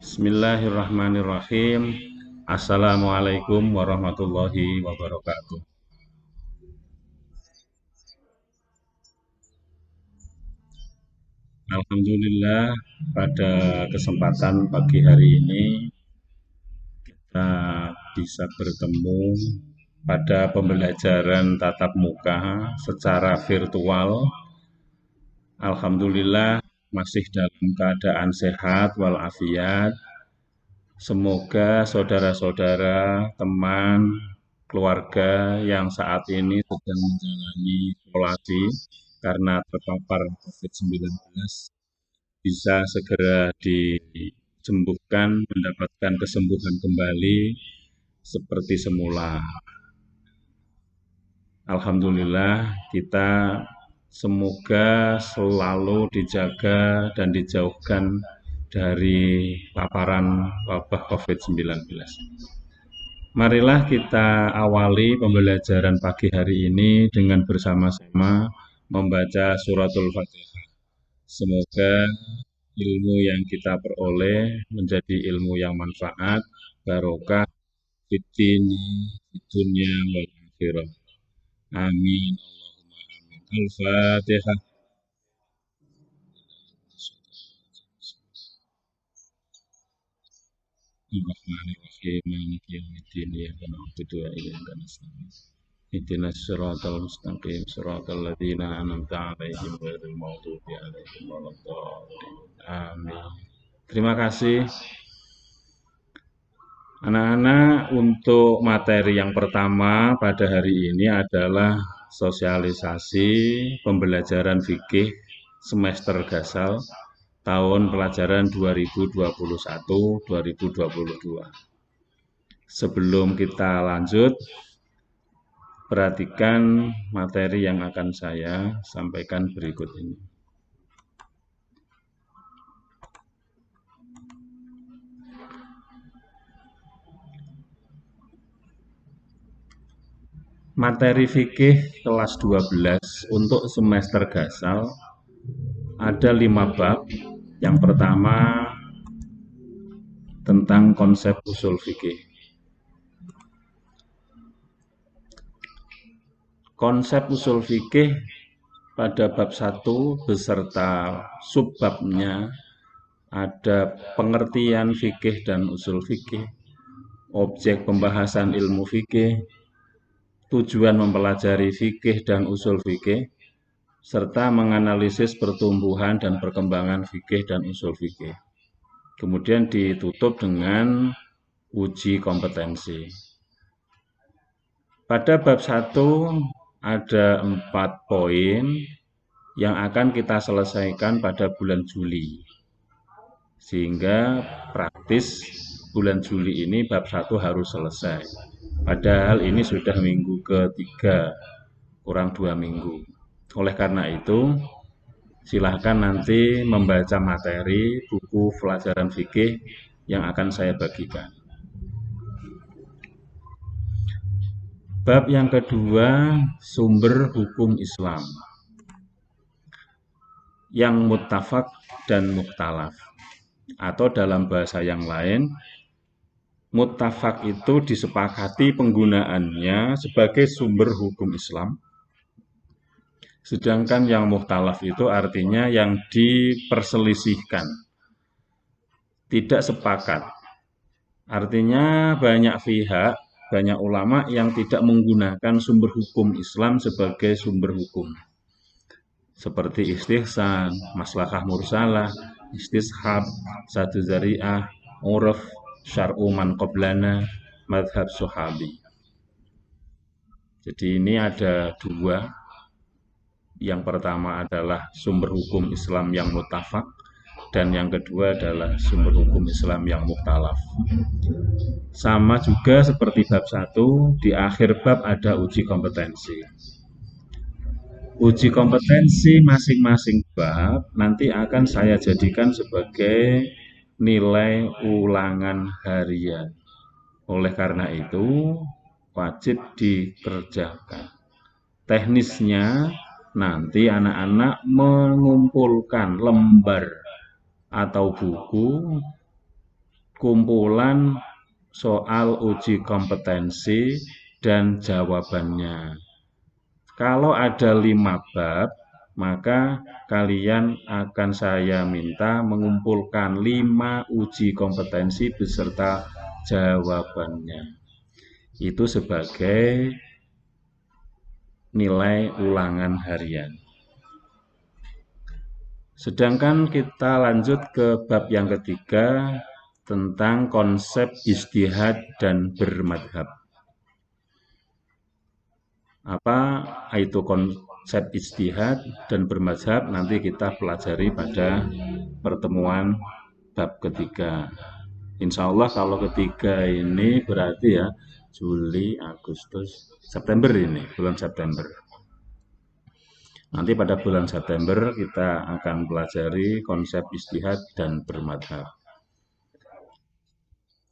Bismillahirrahmanirrahim. Assalamualaikum warahmatullahi wabarakatuh. Alhamdulillah, pada kesempatan pagi hari ini kita bisa bertemu pada pembelajaran tatap muka secara virtual. Alhamdulillah masih dalam keadaan sehat walafiat. Semoga saudara-saudara, teman, keluarga yang saat ini sedang menjalani isolasi karena terpapar COVID-19 bisa segera disembuhkan, mendapatkan kesembuhan kembali seperti semula. Alhamdulillah, kita semoga selalu dijaga dan dijauhkan dari paparan wabah COVID-19. Marilah kita awali pembelajaran pagi hari ini dengan bersama-sama membaca suratul Fatihah. Semoga ilmu yang kita peroleh menjadi ilmu yang manfaat, barokah, fid dini, fid dunya, wal akhirah. Amin. Al-Fatihah. Bismillahirrahmanirrahim. Maliki yaumiddin. Iyyaka na'budu wa iyyaka nasta'in. Ihdinas siratal mustaqim, siratal ladzina an'amta 'alaihim ghairil maghdubi 'alaihim waladdallin. Amin. Terima kasih anak-anak. Untuk materi yang pertama pada hari ini adalah sosialisasi pembelajaran fikih semester Gasal tahun pelajaran 2021-2022. Sebelum kita lanjut, perhatikan materi yang akan saya sampaikan berikut ini. Materi fikih kelas 12 untuk semester Gasal ada 5 bab. Yang pertama tentang konsep usul fikih. Konsep usul fikih pada bab 1 beserta subbabnya ada pengertian fikih dan usul fikih, objek pembahasan ilmu fikih, tujuan mempelajari fikih dan usul fikih, serta menganalisis pertumbuhan dan perkembangan fikih dan usul fikih. Kemudian ditutup dengan uji kompetensi. Pada bab 1 ada 4 poin yang akan kita selesaikan pada bulan Juli. Sehingga praktis bulan Juli ini bab 1 harus selesai. Padahal ini sudah minggu ketiga, kurang 2 minggu. Oleh karena itu, silahkan nanti membaca materi buku pelajaran fikih yang akan saya bagikan. Bab yang kedua, sumber hukum Islam yang muttafaq dan mukhtalaf. Atau dalam bahasa yang lain, muttafaq itu disepakati penggunaannya sebagai sumber hukum Islam. Sedangkan yang mukhtalaf itu artinya yang diperselisihkan, tidak sepakat. Artinya banyak pihak, banyak ulama yang tidak menggunakan sumber hukum Islam sebagai sumber hukum. Seperti istihsan, maslahah mursalah, istishab, satu zari'ah, uruf, syar'u man qablana, madhab sahabi. Jadi ini ada 2. Yang pertama adalah sumber hukum Islam yang muttafaq, dan yang kedua adalah sumber hukum Islam yang mukhtalaf. Sama juga seperti bab 1, di akhir bab ada uji kompetensi. Uji kompetensi masing-masing bab nanti akan saya jadikan sebagai nilai ulangan harian. Oleh karena itu, wajib dikerjakan. Teknisnya, nanti anak-anak mengumpulkan lembar atau buku kumpulan soal uji kompetensi dan jawabannya. Kalau ada 5 bab, maka kalian akan saya minta mengumpulkan 5 uji kompetensi beserta jawabannya. Itu sebagai nilai ulangan harian. Sedangkan kita lanjut ke bab yang ketiga tentang konsep ijtihad dan bermadhab. Apa itu konsep ijtihad dan bermadhab? Nanti kita pelajari pada pertemuan bab ketiga. Insya Allah kalau ketiga ini berarti ya Juli, Agustus, September ini, bulan September. Nanti pada bulan September kita akan pelajari konsep ijtihad dan bermadhab.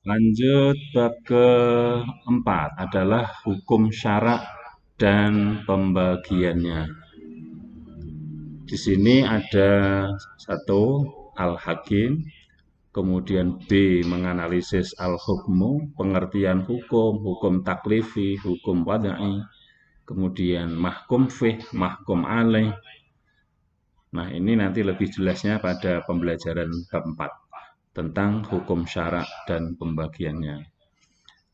Lanjut bab keempat adalah hukum syarak dan pembagiannya. Di sini ada 1 al-hakim, kemudian B menganalisis al-hukmu, pengertian hukum, hukum taklifi, hukum wadai, kemudian mahkum fih, mahkum alaih. Nah, ini nanti lebih jelasnya pada pembelajaran bab 4 tentang hukum syarak dan pembagiannya.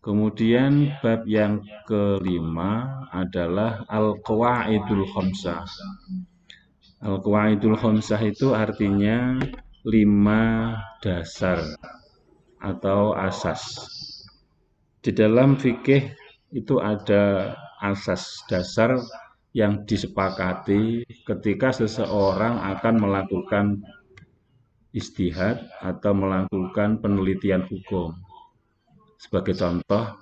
Kemudian bab yang kelima adalah al-qawaidul khamsah. Al-qawaidul khamsah itu artinya 5 dasar atau asas. Di dalam fikih itu ada asas dasar yang disepakati ketika seseorang akan melakukan ijtihad atau melakukan penelitian hukum. Sebagai contoh,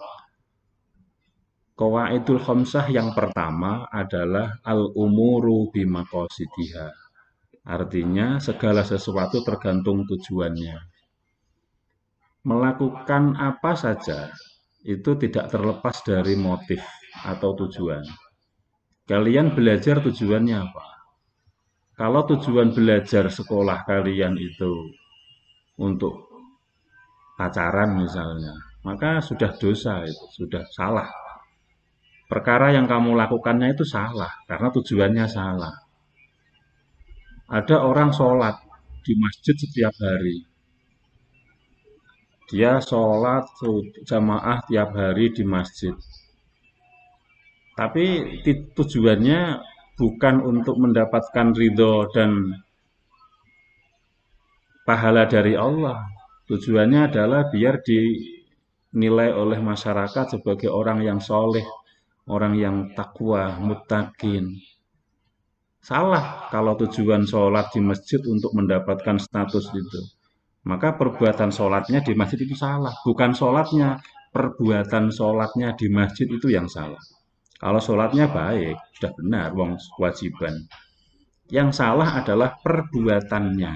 qawaidul khamsah yang pertama adalah al-umuru bimaqasidiha. Artinya segala sesuatu tergantung tujuannya. Melakukan apa saja itu tidak terlepas dari motif atau tujuan. Kalian belajar tujuannya apa? Kalau tujuan belajar sekolah kalian itu untuk pacaran misalnya, maka sudah dosa itu, sudah salah. Perkara yang kamu lakukannya itu salah, karena tujuannya salah. Ada orang sholat di masjid setiap hari. Dia sholat jamaah tiap hari di masjid. Tapi tujuannya bukan untuk mendapatkan ridho dan pahala dari Allah. Tujuannya adalah biar dinilai oleh masyarakat sebagai orang yang soleh, orang yang takwa, muttaqin. Salah kalau tujuan sholat di masjid untuk mendapatkan status itu. Maka perbuatan sholatnya di masjid itu salah. Bukan sholatnya, perbuatan sholatnya di masjid itu yang salah. Kalau sholatnya baik, sudah benar, wong kewajiban. Yang salah adalah perbuatannya.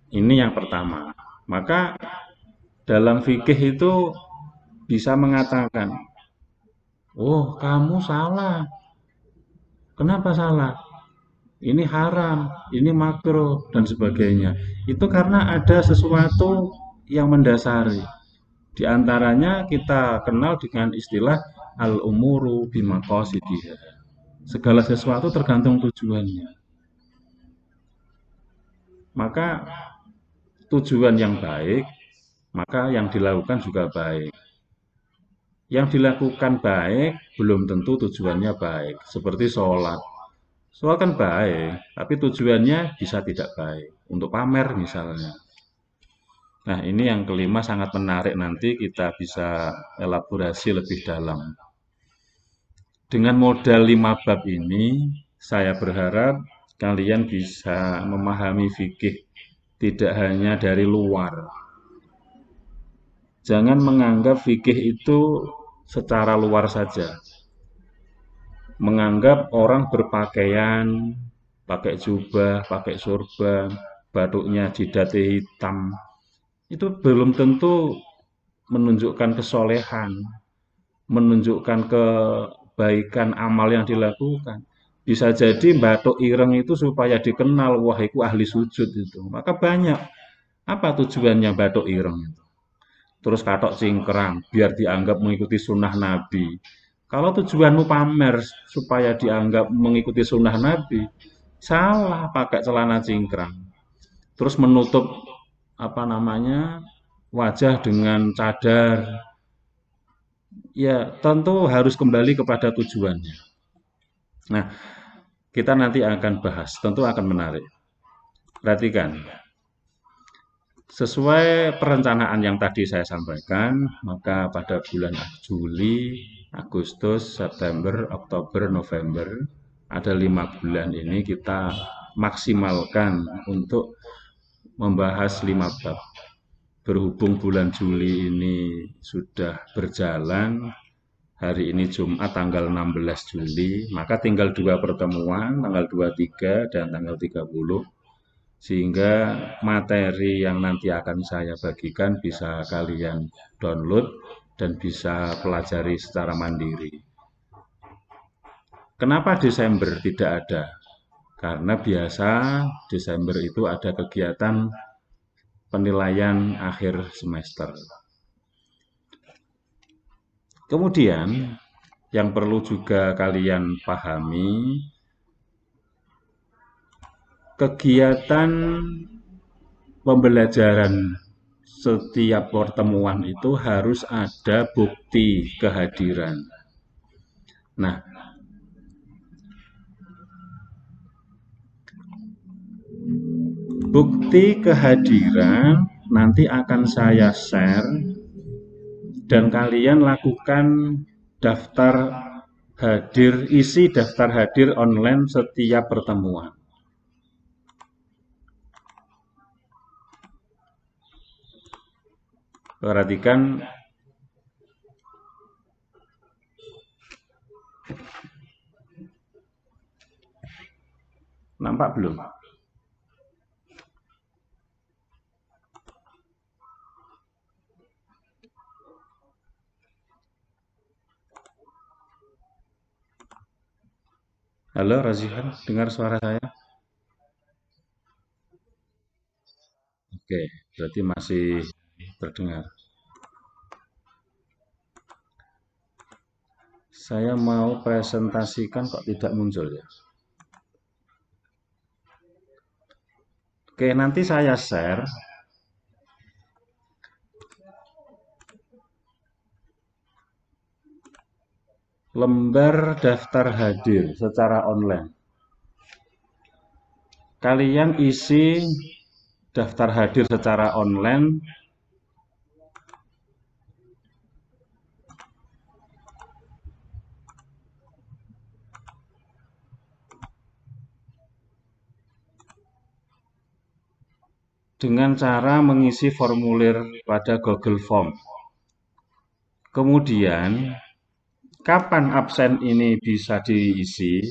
Ini yang pertama. Maka dalam fikih itu bisa mengatakan, oh kamu salah. Kenapa salah? Ini haram, ini makruh, dan sebagainya. Itu karena ada sesuatu yang mendasari. Di antaranya kita kenal dengan istilah al-umuru bimaqasidiha. Segala sesuatu tergantung tujuannya. Maka tujuan yang baik, maka yang dilakukan juga baik. Yang dilakukan baik belum tentu tujuannya baik. Seperti sholat. Sholat kan baik, tapi tujuannya bisa tidak baik. Untuk pamer misalnya. Nah, ini yang kelima sangat menarik, nanti kita bisa elaborasi lebih dalam. Dengan modal 5 bab ini, saya berharap kalian bisa memahami fikih tidak hanya dari luar. Jangan menganggap fikih itu secara luar saja. Menganggap orang berpakaian, pakai jubah, pakai sorban, batuknya jidatnya hitam, itu belum tentu menunjukkan kesolehan, menunjukkan kebaikan amal yang dilakukan. Bisa jadi batuk ireng itu supaya dikenal, wah itu ahli sujud itu. Maka banyak Apa tujuannya bathuk ireng itu? Terus katok cingkrang, biar dianggap mengikuti sunnah Nabi. Kalau tujuanmu pamer supaya dianggap mengikuti sunnah Nabi, salah pakai celana cingkrang. Terus menutup apa namanya wajah dengan cadar. Ya, tentu harus kembali kepada tujuannya. Nah, kita nanti akan bahas, tentu akan menarik. Perhatikan, sesuai perencanaan yang tadi saya sampaikan, maka pada bulan Juli, Agustus, September, Oktober, November, ada 5 bulan ini kita maksimalkan untuk membahas 5 bab. Berhubung bulan Juli ini sudah berjalan, hari ini Jumat tanggal 16 Juli, maka tinggal 2 pertemuan, tanggal 23 dan tanggal 30. Sehingga materi yang nanti akan saya bagikan bisa kalian download dan bisa pelajari secara mandiri. Kenapa Desember tidak ada? Karena biasa Desember itu ada kegiatan penilaian akhir semester. Kemudian, yang perlu juga kalian pahami, kegiatan pembelajaran setiap pertemuan itu harus ada bukti kehadiran. Nah, bukti kehadiran nanti akan saya share dan kalian lakukan daftar hadir, isi daftar hadir online setiap pertemuan. Perhatikan nampak belum? Halo Razihan, dengar suara saya? Oke, berarti masih terdengar. Saya mau presentasikan kok tidak muncul ya. Oke, nanti saya share lembar daftar hadir secara online. Kalian isi daftar hadir secara online dengan cara mengisi formulir pada Google Form. Kemudian, kapan absen ini bisa diisi?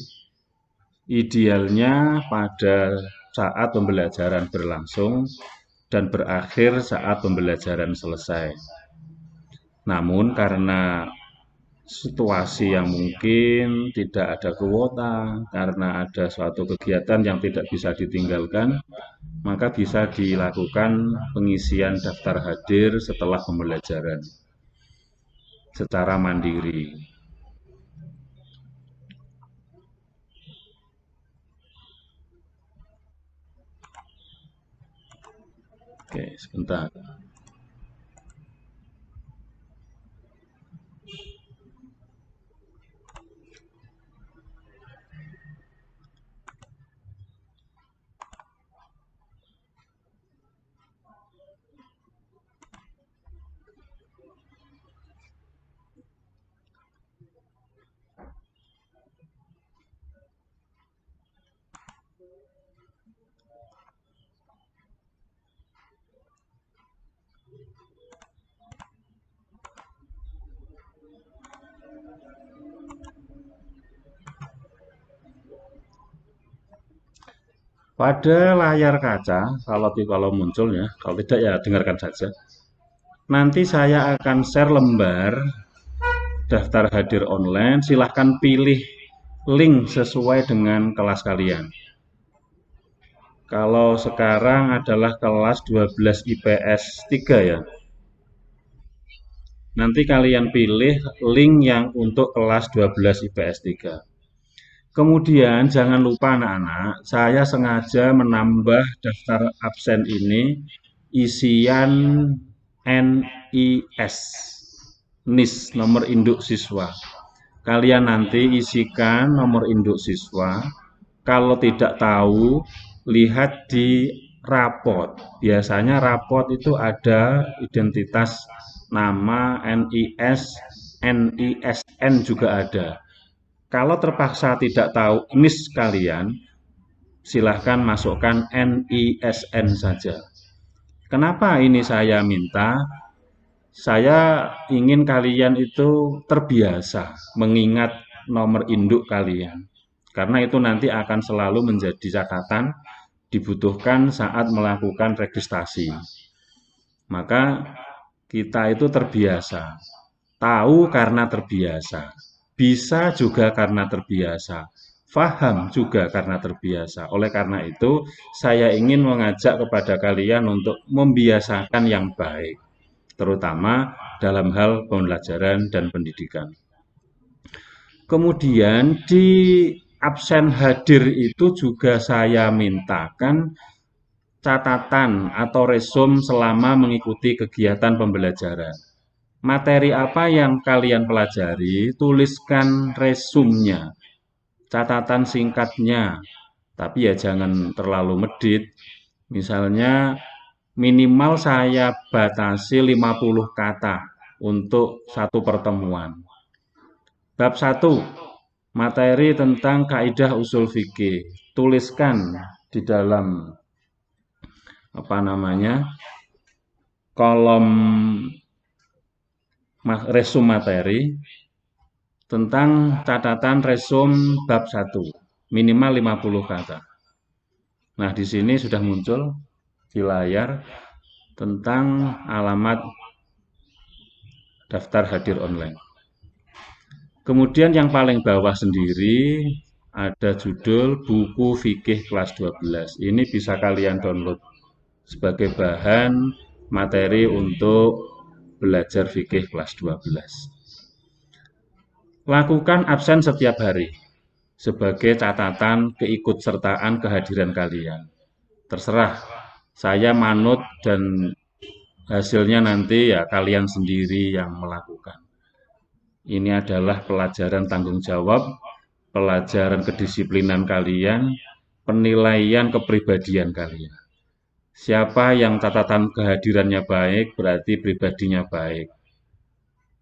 Idealnya pada saat pembelajaran berlangsung dan berakhir saat pembelajaran selesai. Namun karena situasi yang mungkin tidak ada kuota, karena ada suatu kegiatan yang tidak bisa ditinggalkan, maka bisa dilakukan pengisian daftar hadir setelah pembelajaran secara mandiri. Oke, sebentar. Pada layar kaca, kalau muncul ya, kalau tidak ya dengarkan saja. Nanti saya akan share lembar daftar hadir online, silahkan pilih link sesuai dengan kelas kalian. Kalau sekarang adalah kelas 12 IPS 3 ya. Nanti kalian pilih link yang untuk kelas 12 IPS 3. Kemudian jangan lupa anak-anak, saya sengaja menambah daftar absen ini isian NIS, NIS, nomor induk siswa. Kalian nanti isikan nomor induk siswa. Kalau tidak tahu, lihat di rapot. Biasanya rapot itu ada identitas nama, NIS, NISN juga ada. Kalau terpaksa tidak tahu NIS kalian, silahkan masukkan NISN saja. Kenapa ini saya minta? Saya ingin kalian itu terbiasa mengingat nomor induk kalian. Karena itu nanti akan selalu menjadi catatan dibutuhkan saat melakukan registrasi. Maka kita itu terbiasa. Tahu karena terbiasa. Bisa juga karena terbiasa. Faham juga karena terbiasa. Oleh karena itu, saya ingin mengajak kepada kalian untuk membiasakan yang baik, terutama dalam hal pembelajaran dan pendidikan. Kemudian di absen hadir itu juga saya mintakan catatan atau resum selama mengikuti kegiatan pembelajaran. Materi apa yang kalian pelajari, tuliskan resumnya, catatan singkatnya, tapi ya jangan terlalu medit. Misalnya minimal saya batasi 50 kata untuk satu pertemuan. Bab 1, materi tentang kaidah usul fikih. Tuliskan di dalam kolom resum materi tentang catatan resum bab 1, minimal 50 kata. Nah, di sini sudah muncul di layar tentang alamat daftar hadir online. Kemudian yang paling bawah sendiri ada judul buku fikih kelas 12. Ini bisa kalian download sebagai bahan materi untuk belajar fikih kelas 12. Lakukan absen setiap hari sebagai catatan keikutsertaan kehadiran kalian. Terserah, saya manut dan hasilnya nanti ya kalian sendiri yang melakukan. Ini adalah pelajaran tanggung jawab, pelajaran kedisiplinan kalian, penilaian kepribadian kalian. Siapa yang catatan kehadirannya baik, berarti pribadinya baik.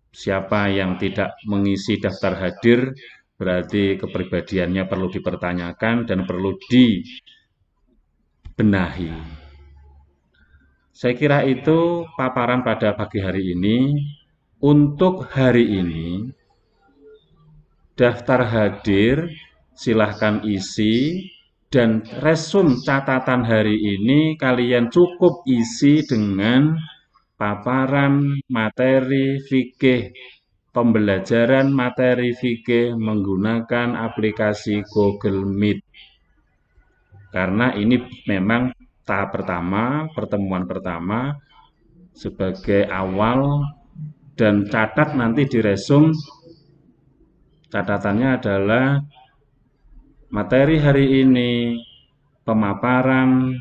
Siapa yang tidak mengisi daftar hadir, berarti kepribadiannya perlu dipertanyakan dan perlu dibenahi. Saya kira itu paparan pada pagi hari ini. Untuk hari ini, daftar hadir silahkan isi dan resum catatan hari ini kalian cukup isi dengan paparan materi fikih, pembelajaran materi fikih menggunakan aplikasi Google Meet. Karena ini memang tahap pertama, pertemuan pertama sebagai awal, dan catat nanti di resum. Catatannya adalah materi hari ini pemaparan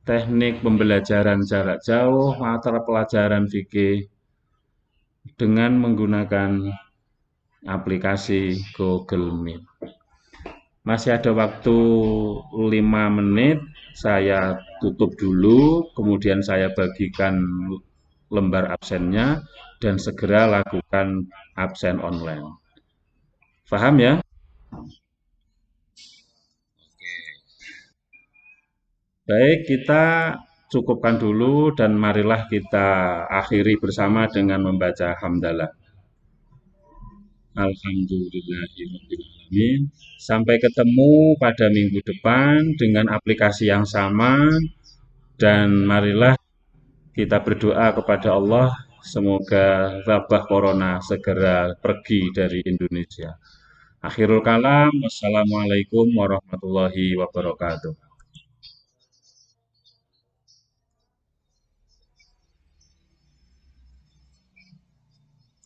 teknik pembelajaran jarak jauh mata pelajaran fikih dengan menggunakan aplikasi Google Meet. Masih ada waktu 5 menit, saya tutup dulu, kemudian saya bagikan lembar absennya dan segera lakukan absen online. Paham ya? Baik, kita cukupkan dulu dan marilah kita akhiri bersama dengan membaca hamdalah. Alhamdulillahirrahmanirrahim. Sampai ketemu pada minggu depan dengan aplikasi yang sama dan marilah kita berdoa kepada Allah semoga wabah corona segera pergi dari Indonesia. Akhirul kalam, wassalamualaikum warahmatullahi wabarakatuh.